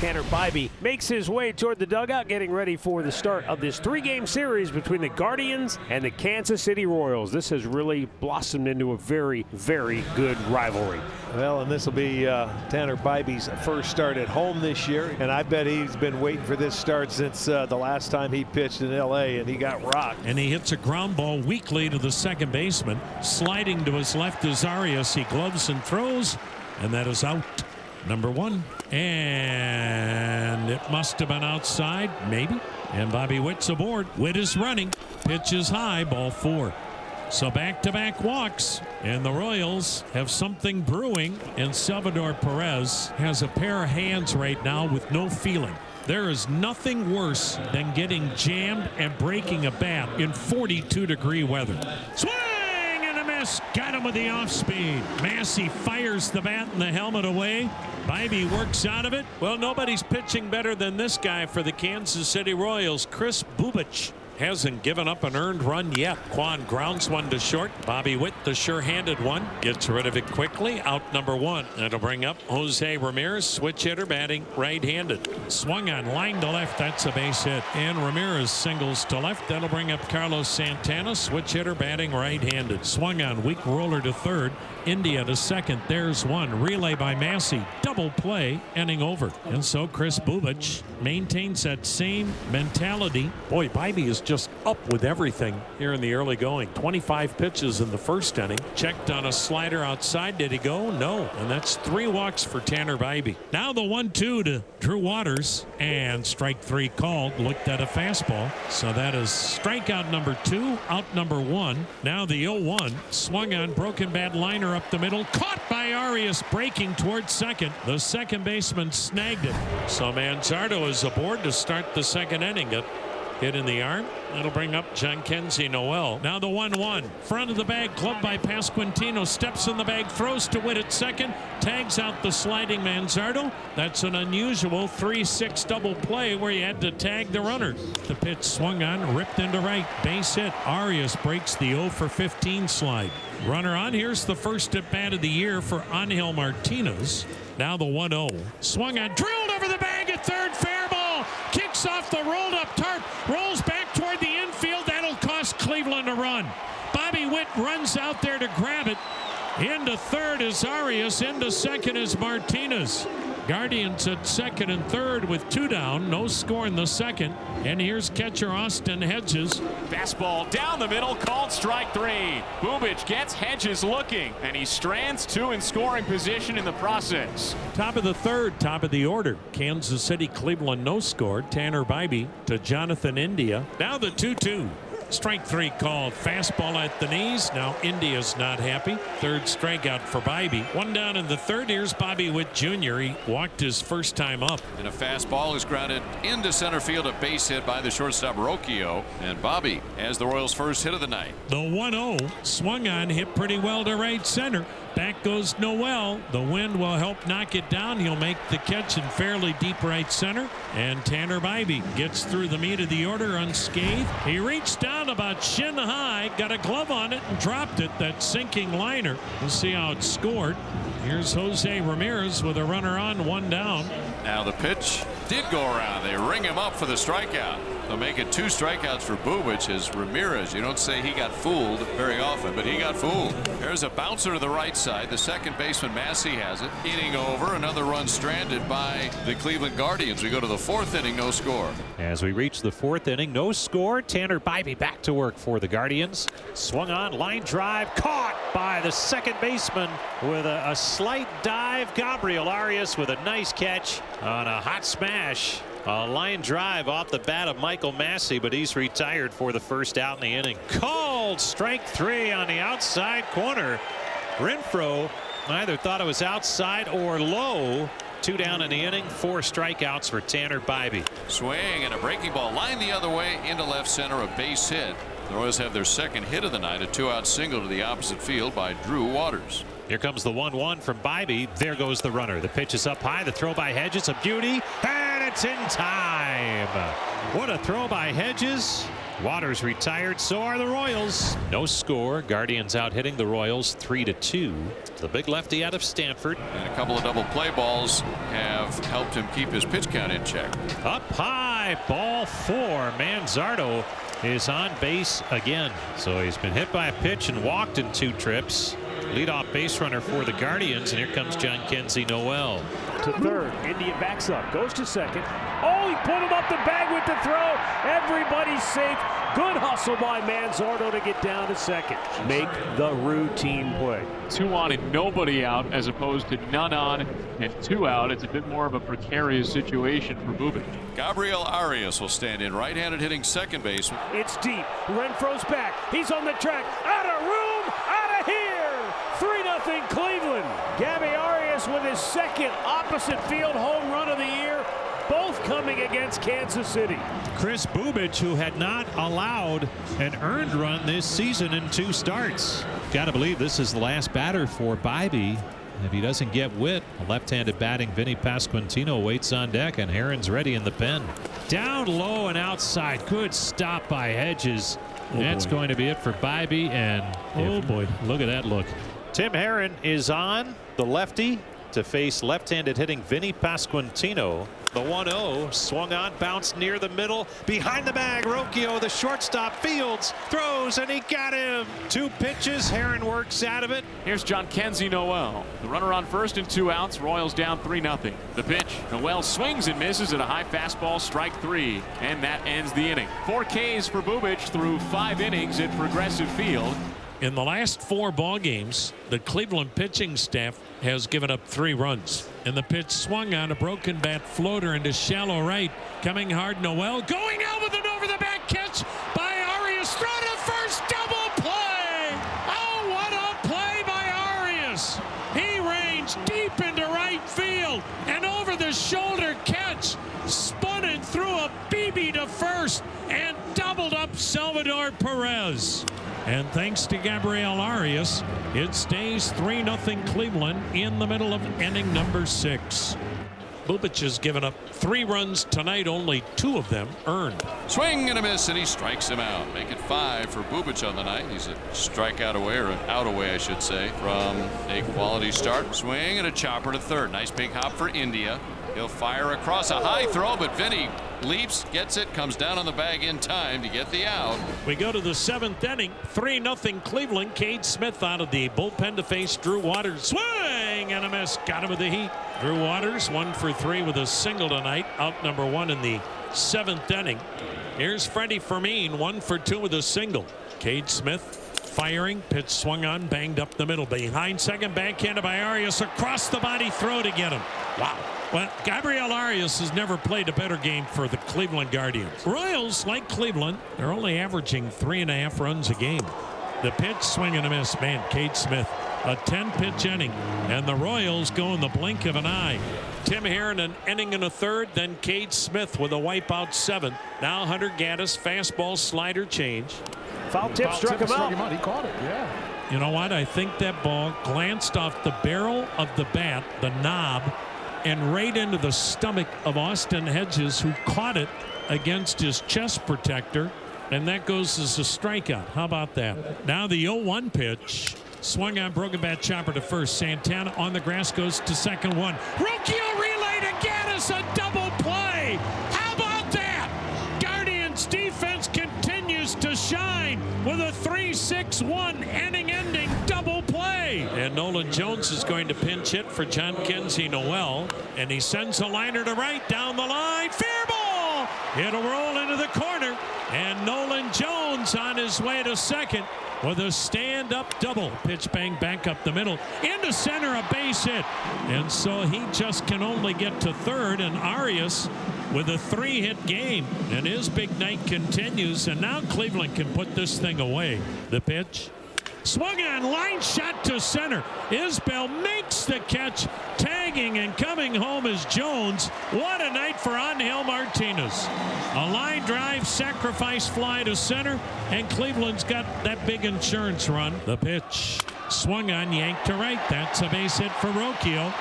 Tanner Bybee makes his way toward the dugout, getting ready for the start of this 3-game series between the Guardians and the Kansas City Royals. This has really blossomed into a very, very good rivalry. Well, and this will be Tanner Bybee's first start at home this year, and I bet he's been waiting for this start since the last time he pitched in L.A. and he got rocked. And he hits a ground ball weakly to the second baseman. Sliding to his left is Arias. He gloves and throws, and that is out. Number 1. And it must have been outside, maybe. And Bobby Witt's aboard. Witt is running. Pitch is high, ball 4. So back-to-back walks, and the Royals have something brewing, and Salvador Perez has a pair of hands right now with no feeling. There is nothing worse than getting jammed and breaking a bat in 42-degree weather. Swing and a miss. Got him with the off-speed. Massey fires the bat and the helmet away. Bybee works out of it. Well, nobody's pitching better than this guy for the Kansas City Royals. Chris Bubic hasn't given up an earned run yet. Quan grounds one to short. Bobby Witt, the sure-handed one, gets rid of it quickly. Out number 1. That'll bring up Jose Ramirez, switch hitter, batting right-handed. Swung on, line to left. That's a base hit. And Ramirez singles to left. That'll bring up Carlos Santana, switch hitter, batting right-handed. Swung on, weak roller to third. India to second. There's one. Relay by Massey. Double play, inning over. And so Chris Bubic maintains that same mentality. Boy, Bybee is just up with everything here in the early going. 25 pitches in the first inning. Checked on a slider outside. Did he go? No. And that's 3 walks for Tanner Bybee. Now the 1-2 to Drew Waters. And strike 3 called. Looked at a fastball. So that is strikeout number 2. Out number 1. Now the 0-1. Swung on, broken bat liner up the middle. Caught by Arias, breaking towards second. The second baseman snagged it. So Manzardo is aboard to start the second inning. Got hit in the arm. That'll bring up Jhonkensy Noel. Now the 1-1. Front of the bag, clubbed by Pasquantino. Steps in the bag, throws to Witt at second. Tags out the sliding Manzardo. That's an unusual 3-6 double play where you had to tag the runner. The pitch swung on, ripped into right. Base hit. Arias breaks the 0 for 15 slide. Runner on. Here's the first at bat of the year for Angel Martinez. Now the 1-0. Swung on, drilled over the bag at third. Fair ball. Kicks off the rolled up tarp. Rolls back toward the infield. That'll cost Cleveland a run. Bobby Witt runs out there to grab it. Into third is Arias. Into second is Martinez. Guardians at second and third with 2 down. No score in the second. And here's catcher Austin Hedges. Fastball down the middle, called strike 3. Bubic gets Hedges looking, and he strands 2 in scoring position in the process. Top of the third, top of the order. Kansas City, Cleveland, no score. Tanner Bybee to Jonathan India. Now the 2-2. Strike 3 called. Fastball at the knees. Now India's not happy. Third strikeout for Bybee. 1 down in the third. Here's Bobby Witt Jr. He walked his first time up. And a fastball is grounded into center field. A base hit by the shortstop Rocchio. And Bobby has the Royals' first hit of the night. The 1-0 swung on, hit pretty well to right center. Back goes Noel. The wind will help knock it down. He'll make the catch in fairly deep right center. And Tanner Bybee gets through the meat of the order unscathed. He reached down about shin high, got a glove on it and dropped it. That sinking liner. We'll see how it's scored. Here's Jose Ramirez with a runner on, 1 down. Now the pitch did go around. They ring him up for the strikeout. They'll make it 2 strikeouts for Bubic as Ramirez. You don't say he got fooled very often, but he got fooled. There's a bouncer to the right side. The second baseman Massey has it. Inning over. Another run stranded by the Cleveland Guardians. We go to the 4th inning, no score. As we reach the 4th inning, no score. Tanner Bybee back to work for the Guardians. Swung on, line drive, caught by the second baseman with a slight dive. Gabriel Arias with a nice catch on a hot smash. A line drive off the bat of Michael Massey, but he's retired for the first out in the inning. Called strike 3 on the outside corner. Renfroe either thought it was outside or low. 2 down in the inning, 4 strikeouts for Tanner Bybee. Swing and a breaking ball lined the other way into left center, a base hit. The Royals have their second hit of the night, a 2-out single to the opposite field by Drew Waters. Here comes the 1-1 from Bybee. There goes the runner. The pitch is up high. The throw by Hedges, a beauty, and it's in time. What a throw by Hedges. Waters retired, so are the Royals. No score. Guardians out hitting the Royals 3-2. The big lefty out of Stanford. And a couple of double play balls have helped him keep his pitch count in check. Up high, ball 4. Manzardo is on base again. So he's been hit by a pitch and walked in 2 trips. Leadoff base runner for the Guardians, and here comes Jhonkensy Noel. To third, India backs up, goes to second. Oh, he pulled him up the bag with the throw. Everybody's safe. Good hustle by Manzardo to get down to second. Make the routine play. 2 on and nobody out, as opposed to none on and 2 out. It's a bit more of a precarious situation for Bubic. Gabriel Arias will stand in, right-handed hitting second base. It's deep. Renfro's back. He's on the track. Out of room. Out of here. 3-0 Cleveland. Gabby Arias with his second opposite field home run of the year. Both coming against Kansas City. Chris Bubic, who had not allowed an earned run this season in 2 starts. Got to believe this is the last batter for Bybee. If he doesn't get wit, a left-handed batting Vinny Pasquantino waits on deck, and Herron's ready in the pen. Down low and outside. Good stop by Hedges. That's going to be it for Bybee, and oh boy, look at that look. Tim Herron is on, the lefty, to face left-handed hitting Vinny Pasquantino. The 1-0 swung on, bounced near the middle, behind the bag. Rocchio, the shortstop, Fields throws, and he got him. 2 pitches, Herron works out of it. Here's Jhonkensy Noel. The runner on first and 2 outs. Royals down 3-0. The pitch. Noel swings and misses at a high fastball, strike 3, and that ends the inning. 4 Ks for Bubic through 5 innings at Progressive Field. In the last 4 ball games, the Cleveland pitching staff has given up 3 runs. And the pitch swung on, a broken bat floater into shallow right. Coming hard, Noel going out with an over-the-back catch by Arias. Throw to first, double play! Oh, what a play by Arias! He ranged deep into right field, and over the shoulder catch, spun it through a BB to first, and doubled up Salvador Perez. And thanks to Gabriel Arias, it stays 3-0 Cleveland in the middle of inning number 6. Bubic has given up 3 runs tonight, only 2 of them earned. Swing and a miss, and he strikes him out. Make it 5 for Bubic on the night. He's a strikeout away, or an out away, I should say, from a quality start. Swing and a chopper to third. Nice big hop for India. He'll fire across a high throw, but Vinny leaps, gets it, comes down on the bag in time to get the out. We go to the 7th inning, 3-0 Cleveland. Cade Smith out of the bullpen to face Drew Waters. Swing and a miss. Got him with the heat. Drew Waters 1 for 3 with a single tonight. Out number 1 in the 7th inning. Here's Freddie Fermin, 1 for 2 with a single. Cade Smith firing. Pitch swung on, banged up the middle. Behind second, backhanded by Arias. Across the body throw to get him. Wow. Well, Gabriel Arias has never played a better game for the Cleveland Guardians. Royals, like Cleveland, they're only averaging 3.5 runs a game. The pitch, swing and a miss. Man, Cade Smith, a 10-pitch inning, and the Royals go in the blink of an eye. Tim Herron an inning and a third, then Cade Smith with a wipeout 7th. Now Hunter Gaddis, fastball slider change. Foul tip struck him out. He caught it, yeah. You know what? I think that ball glanced off the barrel of the bat, the knob, and right into the stomach of Austin Hedges, who caught it against his chest protector, and that goes as a strikeout. How about that? Now the 0-1 pitch. Swung on, broken bat chopper to first. Santana on the grass, goes to second. 1. Rocchio relay to Gaddis, a double play. How about that? Guardians defense continues to shine with a 3-6-1 inning-ending double play. And Nolan Jones is going to pinch hit for Jhonkensy Noel, and he sends a liner to right down the line. Fair ball. It'll roll into the corner, and Nolan Jones on his way to second with a stand-up double. Pitch bang back up the middle into center, a base hit, and so he just can only get to third. And Arias with a 3-hit game, and his big night continues, and now Cleveland can put this thing away. The pitch swung on, line shot to center. Isbell makes the catch, tagging and coming home is Jones. What a night for Angel Martinez. A line drive, sacrifice fly to center, and Cleveland's got that big insurance run. The pitch swung on, yanked to right. That's a base hit for Rocchio.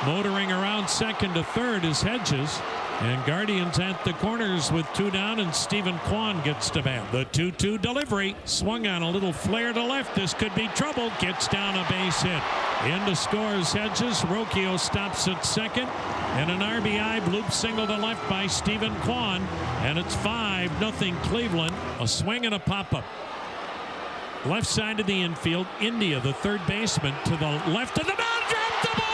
Motoring around second to third is Hedges. And Guardians at the corners with 2 down, and Stephen Kwan gets to bat. The 2-2 delivery. Swung on a little flare to left. This could be trouble. Gets down a base hit. Into scores Hedges. Rocchio stops at second. And an RBI bloop single to left by Stephen Kwan. And it's 5-0 Cleveland. A swing and a pop-up. Left side of the infield. India, the third baseman, to the left of the mound. Dropped the ball!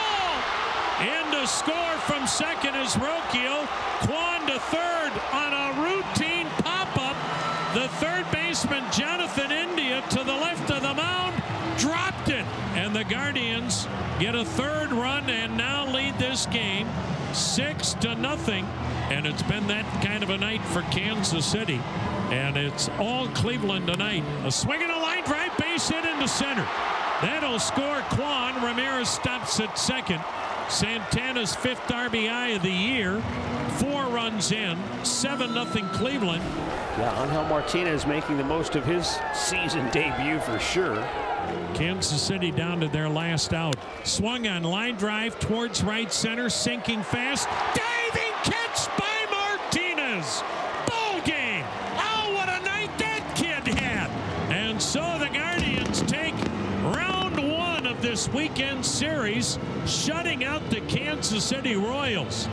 Into score from second is Rocchio. Kwan to third on a routine pop-up. The third baseman, Jonathan India, to the left of the mound, dropped it. And the Guardians get a third run and now lead this game 6-0. And it's been that kind of a night for Kansas City. And it's all Cleveland tonight. A swing and a line drive, base hit into center. That'll score Kwan. Ramirez stops at second. Santana's 5th RBI of the year. 4 runs in. 7-0 Cleveland. Yeah, Angel Martinez making the most of his season debut for sure. Kansas City down to their last out. Swung on line drive towards right center. Sinking fast. Diving catch by Martinez. Ball game. Oh, what a night that kid had. And so the Guardians take round 1 of this weekend series, shutting out the Kansas City Royals.